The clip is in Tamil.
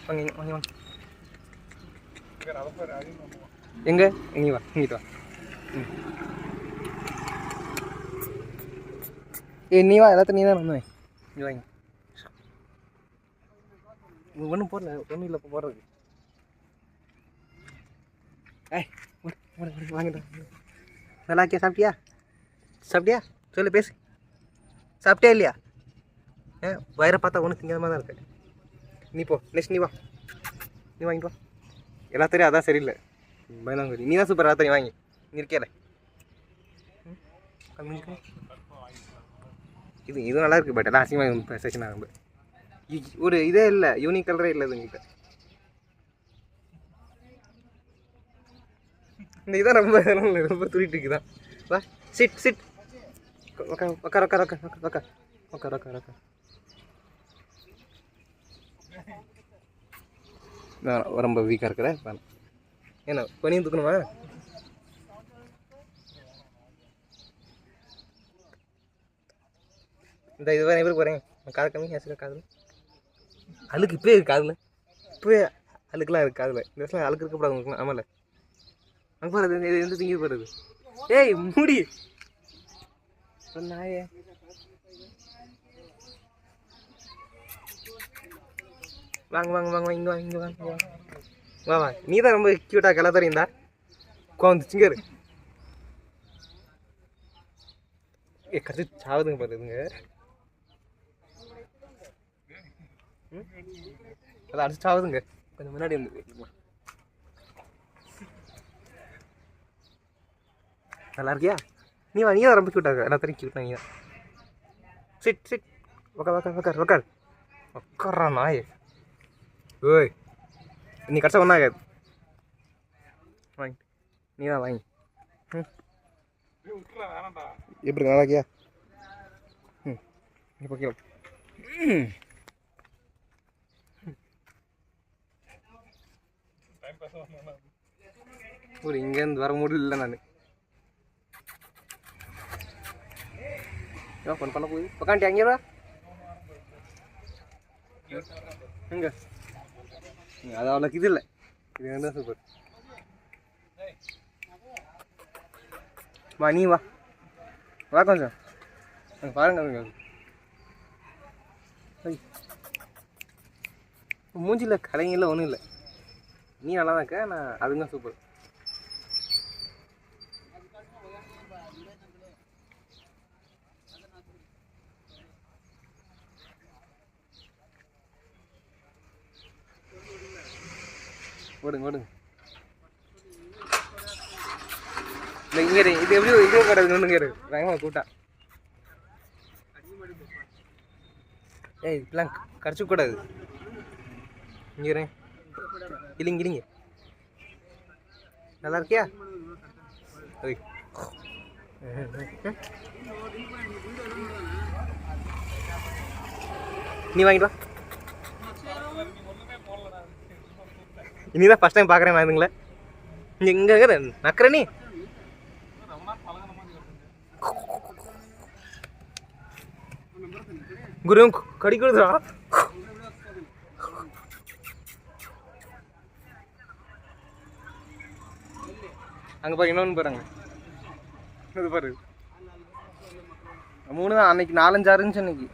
வாங்க வாங்க வாங்க. எங்க இங்கே வா, இங்கிட்டு வா. நீ வா, எல்லாத்தையும் நீ தான் வந்தேன். இங்கே வாங்க. ஒன்றும் போடல, ஒன்றும் இல்லை இப்போ போடுறது. வாங்கிட்டு நல்லா இருக்கியா? சாப்பிட்டியா? சாப்பிட்டியா? சொல்லு, பேசு. சாப்பிட்டியா இல்லையா? வயிறை பார்த்தா ஒன்றும் திங்காமல் தான் இருக்கு. நீ போ, நெக்ஸ்ட் நீ வா, நீ வாங்கிட்டு வா. எல்லாத்தையும் அதான் சரியில்லை, பயந்தாங்க. நீ தான் சூப்பர், எல்லாத்தையும் வாங்கி நீ இருக்கேல. இது நல்லா இருக்குது. பட் எல்லாம் அசிங்கமாக செக்ஷன் ஆகும். ஒரு இதே இல்லை, யூனிக் கலரே இல்லை இதுங்கிட்ட. இந்த இதான் ரொம்ப ரொம்ப துடிட்டு இருக்குதான். வா, சிட் சிட். உக்கார் உக்கார் உக்கார் உக்கார் உக்கார் உக்கார் உக்கார் உக்கார். நான் ரொம்ப வீக்காக இருக்கிறேன். ஏன்னா பனியும் தூக்கணுமா? இந்த இது வேறு எப்படி போகிறேன்? காது கம்மி கேசுல காதில் அழுக்கு இப்போயே இருக்குது. காதில் இப்போயே அழுக்கெலாம் இருக்குது காதில். இந்த வருஷம் அழுக்கு இருக்கக்கூடாது உங்களுக்கு. ஆமாம்ல, அங்கே போகிறது இது எந்த திங்கி போகிறது? ஏய் மூடி நாயே. வாங்க வாங்க வாங்க இங்கே வாங்க, இங்கே வாங்க வா வா. நீ தான் ரொம்ப க்யூட்டாக கிளா தெரியுந்தா. உட்காந்து சிங்கரு கற்று சாவுதுங்க பாருங்க. அதான் அடிச்சு சாவுதுங்க. கொஞ்சம் முன்னாடி வந்து நல்லா இருக்கியா? நீ வா, நீ தான் ரொம்ப க்யூட்டாக எல்லாத்தையும் க்யூட். நீ தான் சிட் சிட். உக்கார் உக்கார் உக்கார் உக்கார் உக்காரா நாயே. ஓய் நீ கடைசா ஒன்றாகாது. வாங்கி நீ தான் வாங்கி. எப்படி நல்லா இருக்கியா? இப்போ கேளு. ஒரு இங்கேருந்து வர முடியல நான். ஃபோன் பண்ண போகுது உக்காண்டி அங்கேவா எங்க? அது அவ்வளோக்கு இது இல்லை. இது என்ன சூப்பர். வா, நீ வா வா கொஞ்சம் பாருங்க. மூஞ்சியில் கலைஞரில் ஒன்றும் இல்லை. நீ நல்லா தான் இருக்க. நான் அதுங்க சூப்பர். ஓடுங்க ஓடுங்க. இல்லை இங்கே இது எப்படி இதே கூடாது ஒன்றுங்க வேகமாக கூட்டா. ஏய் இப்பெல்லாம் கடிச்சிக்கூடாது. இங்கே இல்லைங்க இல்லைங்க. நல்லா இருக்கியா? ஓய் நீ வாங்கிட்டு வா. இனிதான் ஃபஸ்ட் டைம் பார்க்குறேன் நான் இதுங்களே. இங்கே இருக்கிற நக்கற நீ குரு கடி கொடுத்துடா. அங்கே பாரு இன்னொன்று பாருங்க. இது பாரு 3 தான். அன்னைக்கு 4-5 இருந்துச்சு. அன்னைக்கு